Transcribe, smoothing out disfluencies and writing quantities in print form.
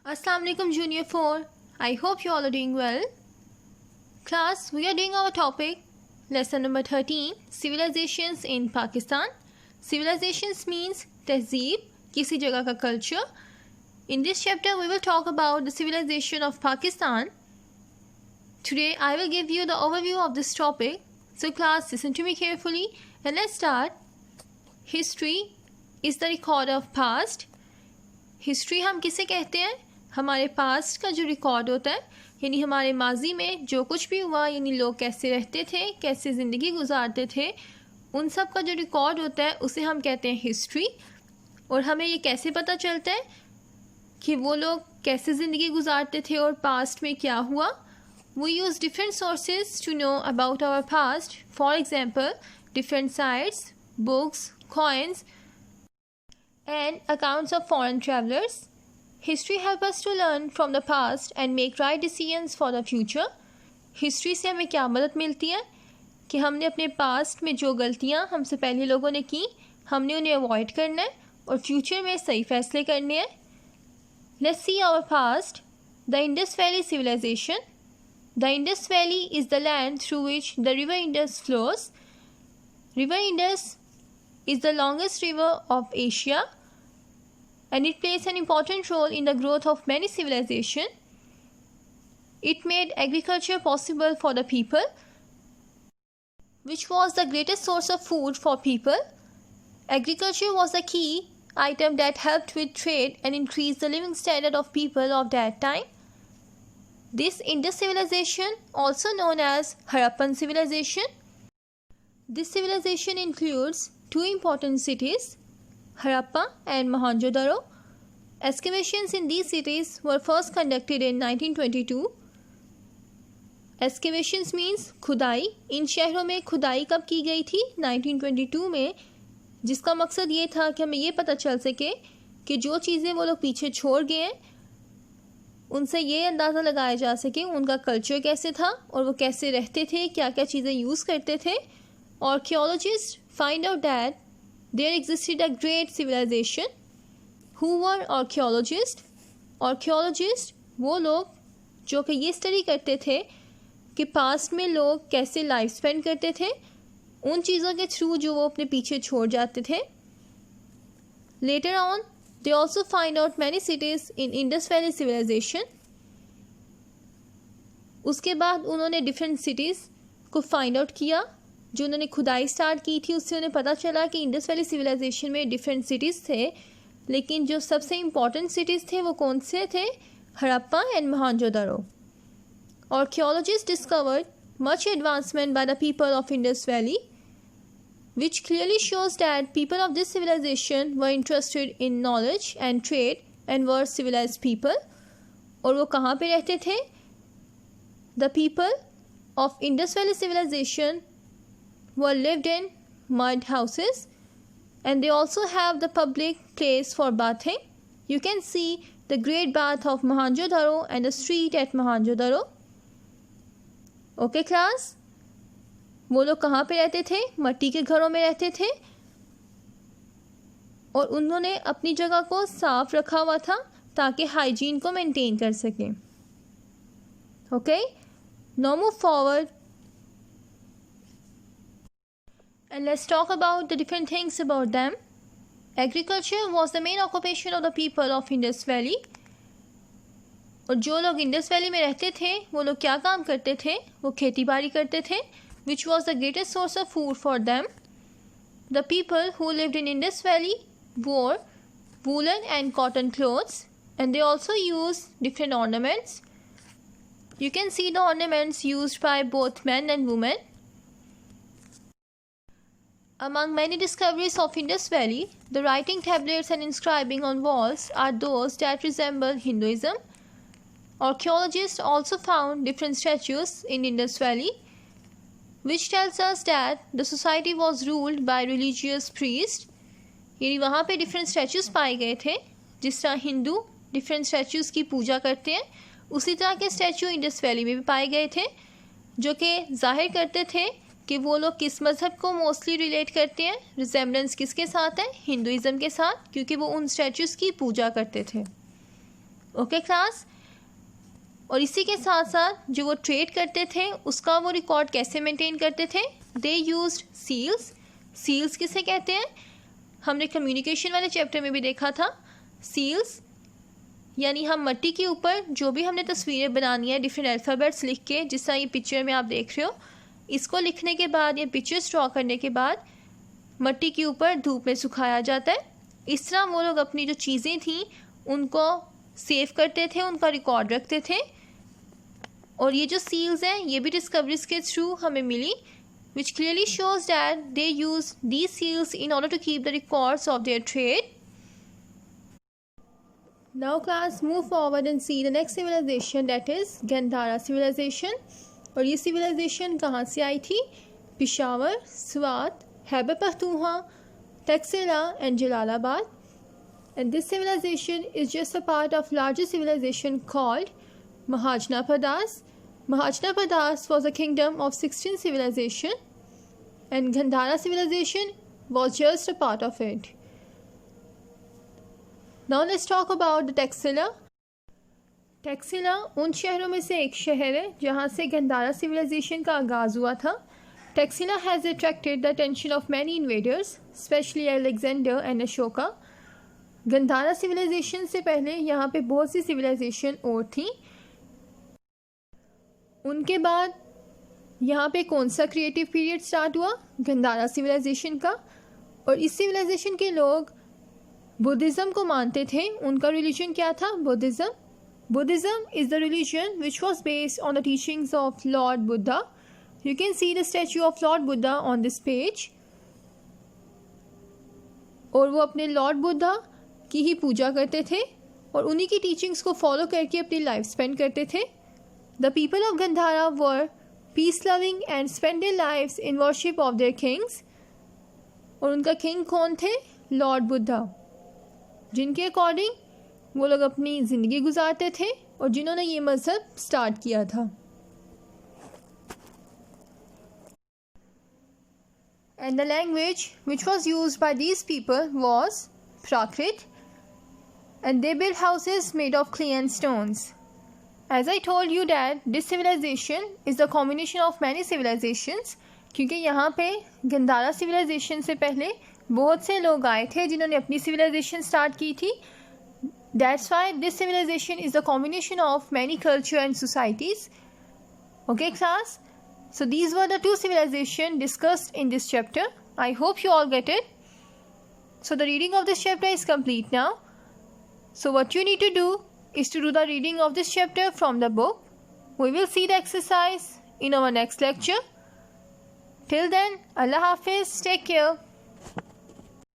Assalamu alaikum Junior 4. I hope you all are doing well. Class, we are doing our topic, lesson number 13, civilizations in Pakistan. Civilizations means tehzeeb, किसी जगह का culture. In this chapter, we will talk about the civilization of Pakistan. Today, I will give you the overview of this topic. So class, listen to me carefully and let's start. History is the record of past. History हम किसे कहते हैं? हमारे past का जो record होता है, यानी हमारे माजी में जो कुछ भी हुआ, यानी लोग कैसे रहते थे, कैसे ज़िंदगी गुजारते थे, उन सब का जो रिकॉर्ड होता है उसे हम कहते हैं हिस्ट्री. और हमें ये कैसे पता चलता है कि वो लोग कैसे ज़िंदगी गुजारते थे और पास्ट में क्या हुआ. We use different sources to know about our past. For example, different sites, books, coins and accounts of foreign travelers. History helps us to learn from the past and make right decisions for the future. History से हमें क्या मदद मिलती है कि हमने अपने past में जो गलतियाँ हमसे पहले लोगों ने की, हमने उन्हें अवॉइड करना है और फ्यूचर में सही फैसले करने हैं. Let's see our past. The Indus Valley Civilization. The Indus Valley is the land through which the river Indus flows. River Indus is the longest river of Asia and it plays an important role in the growth of many civilizations. It made agriculture possible for the people, which was the greatest source of food for people. Agriculture was the key item that helped with trade and increased the living standard of people of that time. This Indus civilization, also known as Harappan civilization. This civilization includes two important cities, Harappa and Mohenjo-daro. Excavations in these cities were first conducted in 1922. Excavations means खुदाई. इन शहरों में खुदाई कब की गई थी? 1922 में, जिसका मकसद ये था कि हमें ये पता चल सके कि जो चीज़ें वो लोग पीछे छोड़ गए हैं उनसे ये अंदाज़ा लगाया जा सके उनका कल्चर कैसे था और वो कैसे रहते थे, क्या क्या चीज़ें यूज़ करते थे. Archaeologists find out that there existed a great civilization. Who were archaeologists? Archaeologists वो लोग जो कि ये स्टडी करते थे कि पास्ट में लोग कैसे लाइफ स्पेंड करते थे उन चीज़ों के थ्रू जो वो अपने पीछे छोड़ जाते थे. Later on, they also find out many cities in Indus Valley civilization. उसके बाद उन्होंने डिफरेंट सिटीज़ को फाइंड आउट किया. जो उन्होंने खुदाई स्टार्ट की थी उससे उन्हें पता चला कि इंडस वैली सिविलाइजेशन में डिफरेंट सिटीज़ थे, लेकिन जो सबसे इम्पॉर्टेंट सिटीज़ थे वो कौन से थे? Harappa and Mohenjodaro. Archaeologists discovered much advancement by the people of Indus Valley, which clearly shows that people of this civilization were interested in knowledge and trade and were civilized people. और वो कहाँ पे रहते थे? The people of Indus Valley civilization were lived in mud houses and they also have the public place for bathing. You can see the great bath of Mohenjo-daro and the street at Mohenjo-daro. Okay class? वो लोग कहाँ पे रहते थे? मट्टी के घरों में रहते थे और उन्होंने अपनी जगह को साफ रखा हुआ था ताकि हाइजीन को मेंटेन कर सकें. Okay? Now move forward. And let's talk about the different things about them. Agriculture was the main occupation of the people of Indus Valley. और जो लोग इंडस वैली में रहते थे वो लोग क्या काम करते थे? वो खेती बाड़ी करते थे, which was the greatest source of food for them. The people who lived in Indus Valley wore woolen and cotton clothes and they also used different ornaments. You can see the ornaments used by both men and women. Among many discoveries of Indus Valley, the writing tablets and inscribing on walls are those that resemble Hinduism. Archaeologists also found different statues in Indus Valley, which tells us that the society was ruled by religious priests. यानी वहाँ पे different statues पाए गए थे. जिस तरह Hindu different statues की पूजा करते हैं, उसी तरह के स्टैचू इंडस वैली में भी पाए गए थे जो कि जाहिर करते थे कि वो लोग किस मज़हब को मोस्टली रिलेट करते हैं. रिजेम्बलेंस किसके साथ है? हिंदुइज़म के साथ, क्योंकि वो उन स्टैचूज़ की पूजा करते थे. Okay class. और इसी के साथ साथ जो वो ट्रेड करते थे उसका वो रिकॉर्ड कैसे मेंटेन करते थे? They used seals. सील्स किसे कहते हैं? हमने कम्युनिकेशन वाले चैप्टर में भी देखा था। सील्स यानी हम मिट्टी के ऊपर जो भी हमने तस्वीरें बनानी है डिफरेंट अल्फ़ाबेट्स लिख के, जिस तरह ये पिक्चर में आप देख रहे हो, इसको लिखने के बाद या पिक्चर्स ड्रॉ करने के बाद मिट्टी के ऊपर धूप में सुखाया जाता है। इस तरह वो लोग अपनी जो चीज़ें थी उनको सेव करते थे, उनका रिकॉर्ड रखते थे। और ये जो सील्स हैं ये भी डिस्कवरीज के थ्रू हमें मिली, which clearly shows that they used these seals in order to keep the records of their trade. Now class, move forward and see the next civilization, that is Gandhara civilization. और ये civilization कहाँ से आई थी? Peshawar, Swat, Khyber Pakhtunkhwa, Takshashila and Jalalabad. And this civilization is just a part of larger civilization called Mahajanapadas. Mahajanapadas was a kingdom of 16 civilization and Gandhara civilization was just a part of it. Now let's talk about the Taxila. Taxila उन शहरों में से एक शहर है जहाँ से Gandhara civilization का आगाज़ हुआ था. Taxila has attracted the attention of many invaders, especially Alexander and Ashoka. Gandhara civilization से पहले यहाँ पे बहुत सी civilization और थी. उनके बाद यहाँ पे कौन सा क्रिएटिव पीरियड स्टार्ट हुआ? गंधारा सिविलाइजेशन का. और इस सिविलाइजेशन के लोग बुद्धिज़्म को मानते थे. उनका रिलीजन क्या था? Buddhism. Buddhism is the religion which was based on the teachings of Lord Buddha. You can see the statue of Lord Buddha on this page. और वो अपने लॉर्ड बुद्धा की ही पूजा करते थे और उन्हीं की टीचिंग्स को फॉलो करके अपनी लाइफ स्पेंड करते थे. The people of Gandhara were peace-loving and spent their lives in worship of their kings. और उनका किंग कौन थे? लॉर्ड बुद्धा, जिनके अकॉर्डिंग वो लोग अपनी ज़िंदगी गुजारते थे और जिन्होंने ये मज़हब स्टार्ट किया था. And the language which was used by these people was Prakrit, and they built houses made of clay and stones. As I told you that this civilization is the combination of many civilizations, क्योंकि यहाँ पे Gandhara civilization से पहले बहुत से लोग आए थे जिन्होंने अपनी civilization start की थी. That's why this civilization is the combination of many culture and societies. Okay class? So these were the two civilizations discussed in this chapter. I hope you all get it. So the reading of this chapter is complete now. So what you need to do is to do the reading of this chapter from the book. We will see the exercise in our next lecture. Till then, Allah Hafiz, take care.